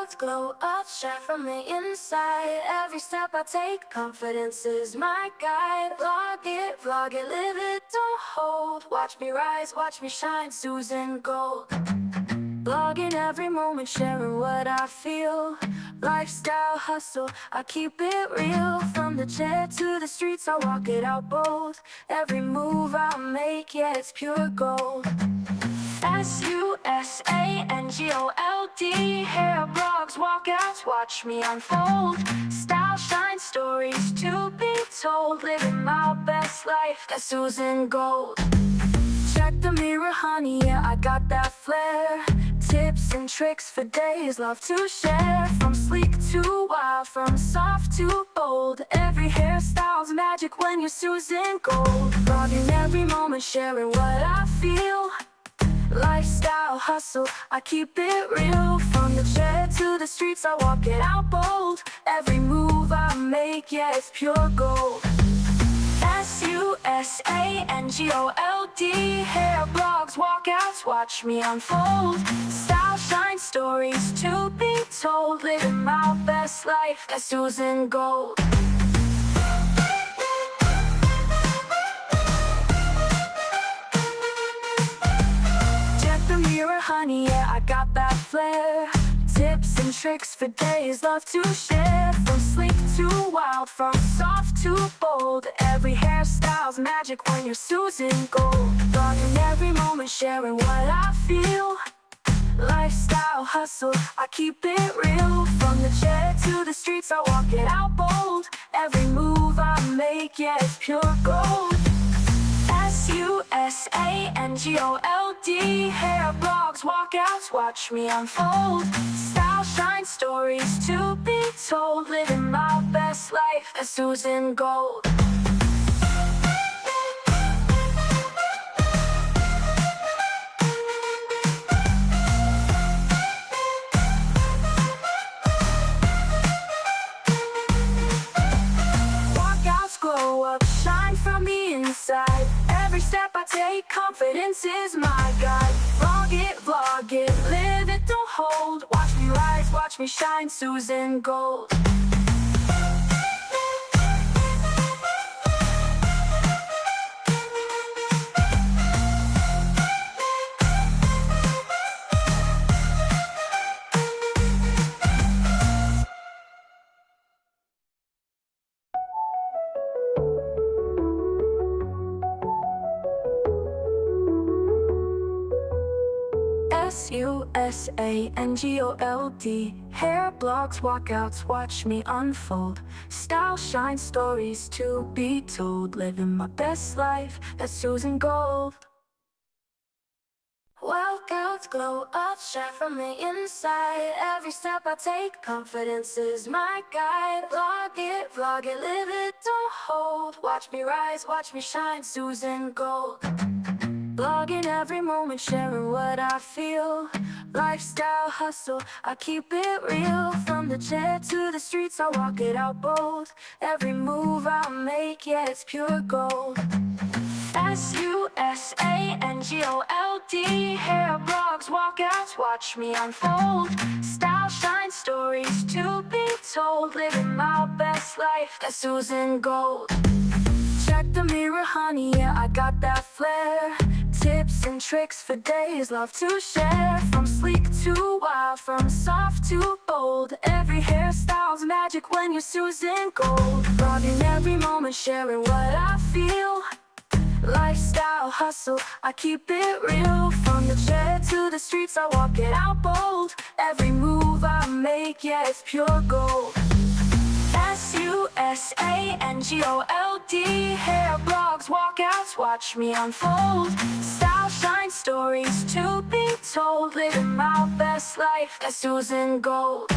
out, glow up, shine from the inside. Every step I take, confidence is my guide. Vlog it, live it, don't hold. Watch me rise, watch me shine, Susan Gold. Vlogging every moment, sharing what I feel. Lifestyle, hustle, I keep it real. From the jet to the streets, I walk it out bold. Every move I make, yeah, it's pure gold. SUSANGOLD. Hair blogs, walkouts, watch me unfold. Style, shine, stories to be told. Living my best life, that's Susan Gold. Check the mirror, honey, yeah, I got that flair. Tips and tricks for days, love to share. From sleek to wild, from soft to bold. Every hairstyle's magic when you're Susan Gold. Vlogging every moment, sharing what I feel. Lifestyle, hustle, I keep it real. From the jet to the streets, I walk it out bold. Every move I make, yeah, it's pure gold. SUSANGOLD. Hair blogs, walkouts, watch me unfold. Style, shine, stories to be told. Living my best life, that's Susan Gold. Check the mirror, honey, yeah, I got that flair. Tips and tricks for days, love to share. From sleek to wild, from soft to bold. Every hairstyle's magic when you're Susan Gold. Vlogging every moment, sharing what I feel. Lifestyle, hustle, I keep it real. From the jet to the streets, I walk it out bold. Every move I make, yeah, it's pure gold. SUSANGOLD. Hair blogs, walkouts, watch me unfold. Style, shine, stories to be told. Living my best life, that's Susan Gold. Walkouts, glow up, shine from the inside. Every step I take, confidence is my guide. Vlog it, live it, don't hold. Watch me rise, watch me shine, Susan Gold. SUSANGOLD. Hair blogs, walkouts, watch me unfold. Style, shine, stories to be told. Living my best life, that's Susan Gold. Workouts, glow up, shine from the inside. Every step I take, confidence is my guide. Vlog it, live it, don't hold. Watch me rise, watch me shine, Susan Gold. Vlogging every moment, sharing what I feel. Lifestyle, hustle, I keep it real. From the jet to the streets, I walk it out bold. Every move I make, yeah, it's pure gold. SUSANGOLD. Hair blogs, walkouts, watch me unfold. Style, shine, stories to be told. Living my best life, that's Susan Gold. Check the mirror, honey, yeah, I got that flair. Tips and tricks for days, love to share. From sleek to wild, from soft to bold. Every hairstyle's magic when you're Susan Gold. Vlogging every moment, sharing what I feel. Lifestyle, hustle, I keep it real. From the jet to the streets, I walk it out bold. Every move I make, yeah, it's pure gold. SUSANGOLD. Hair blogs, walkouts, watch me unfold. Style, shine, stories to be told. Living my best life, that's Susan Gold.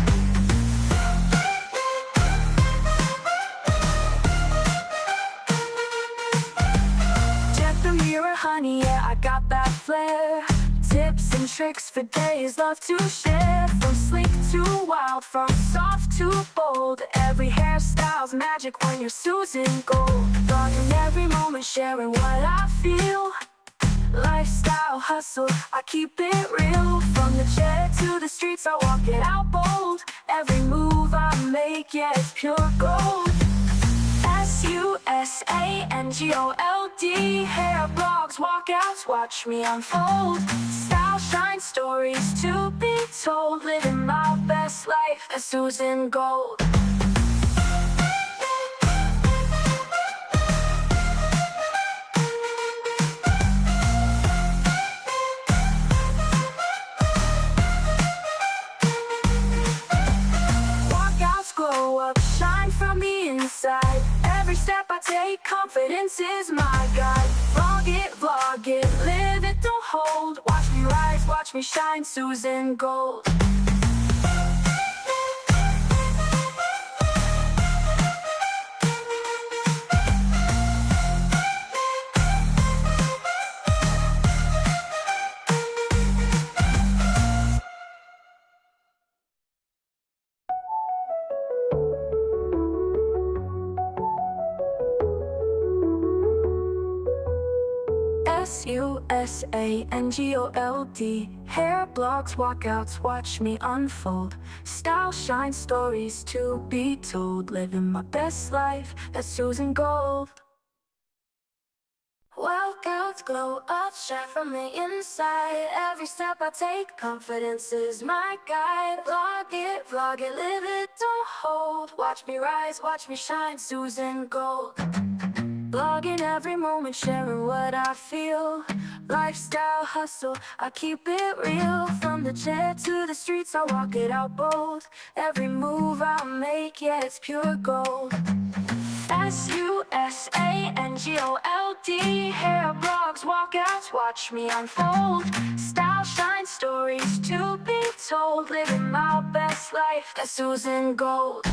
Check the mirror, honey, yeah, I got that flair. Tips and tricks for days, love to share. From sleek to wild, from soft to bold. Every hairstyle's magic when you're Susan Gold. Vlogging every moment, sharing what I feel. Lifestyle, hustle, I keep it real. From the jet to the streets, I walk it out bold. Every move I make, yeah, it's pure gold. SUSANGOLD. Hair blogs, walkouts, watch me unfold. Style, shine, stories to be told. Living my best life, as Susan Gold. Walkouts, glow up, shine from the inside. Every step I take, confidence is my guide. Vlog it, live it, don't hold. Watch me rise, watch me shine, Susan Gold. SUSANGOLD. Hair blogs, walkouts, watch me unfold. Style, shine, stories to be told. Living my best life, that's Susan Gold. Walkouts, glow up, shine from the inside. Every step I take, confidence is my guide. Vlog it, live it, don't hold. Watch me rise, watch me shine, Susan Gold. Vlogging every moment, sharing what I feel. Lifestyle, hustle, I keep it real. From the chair to the streets, I walk it out bold. Every move I make, yeah, it's pure gold. SUSANGOLD. Hair blogs, walkouts, watch me unfold. Style, shine, stories to be told. Living my best life, that's Susan Gold.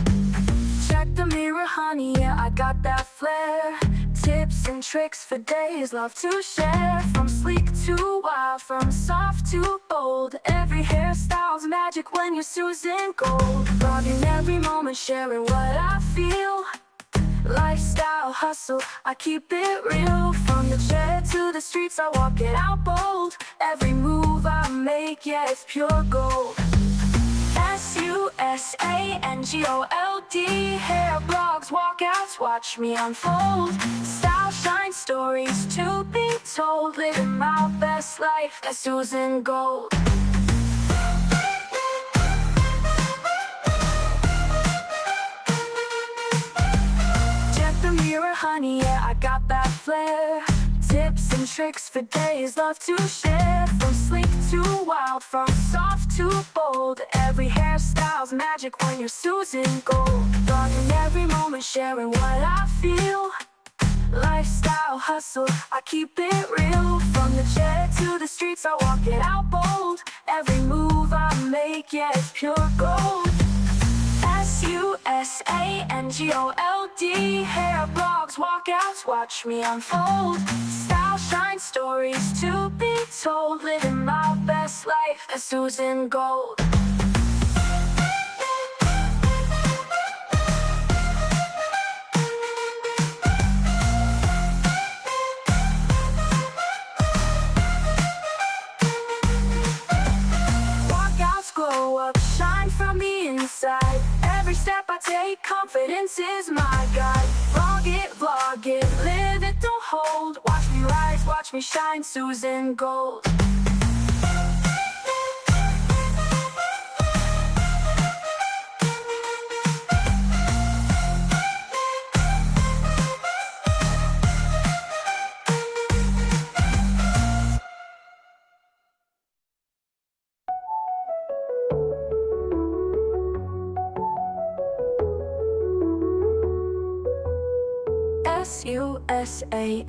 Check the mirror, honey, yeah, I got that flair. Tips and tricks for days, love to share. From sleek to wild, from soft to bold. Every hairstyle's magic when you're Susan Gold. Vlogging every moment, sharing what I feel. Lifestyle, hustle, I keep it real. From the chair to the streets, I walk it out bold. Every move I make, yeah, it's pure gold. SUSANGOLD. Hair blogs, walkouts, watch me unfold. Style, shine, stories to be told. Living my best life, that's Susan Gold. Check the mirror, honey, yeah, I got that flair. Tips and tricks for days, love to share. From sleek to wild, from soft to bold. Every hairstyle's magic when you're Susan Gold. Vlogging every moment, sharing what I feel. Lifestyle, hustle, I keep it real. From the chair to the streets, I walk it out bold. Every move I make, yeah, it's pure gold. SUSANGOLD. Hair blogs, walkouts, watch me unfold. Style, shine, stories to be told. Living my best life, that's Susan Gold. Walkouts, glow up, shine from the inside. Every step I take, confidence is my guide. Vlog it, live it, don't hold. Watch me rise, watch me shine, Susan Gold.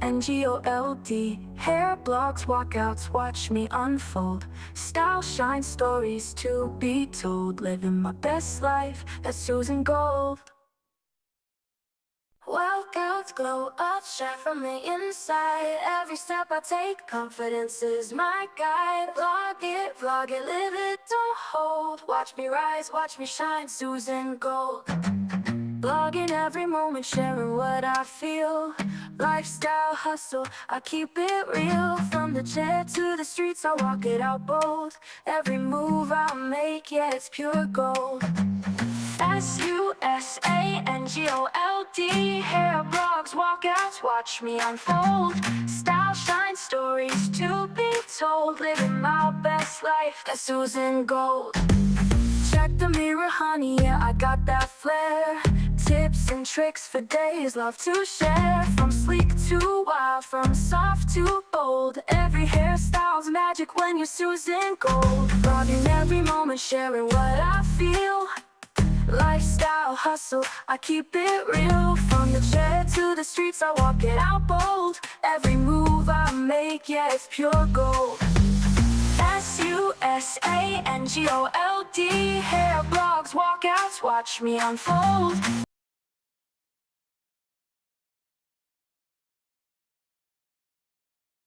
SUSANGOLD. Hair blogs, walkouts, watch me unfold. Style, shine, stories to be told. Living my best life, that's Susan Gold. Walkouts, glow up, shine from the inside. Every step I take, confidence is my guide. Vlog it, live it, don't hold. Watch me rise, watch me shine, Susan Gold. Vlogging every moment, sharing what I feel. Lifestyle, hustle, I keep it real. From the chair to the streets, I walk it out bold. Every move I make, yeah, it's pure gold. SUSANGOLD, hair blogs, walkouts, watch me unfold. Style, shine, stories to be told. Living my best life, that's Susan Gold. Check the mirror, honey, yeah, I got that flair. Tips and tricks for days, love to share. From sleek to wild, from soft to bold. Every hairstyle's magic when you're Susan Gold. Vlogging every moment, sharing what I feel. Lifestyle, hustle, I keep it real. From the chair to the streets, I walk it out bold. Every move I make, yeah, it's pure gold. SUSANGOLD, hair blogs, walkouts, watch me unfold.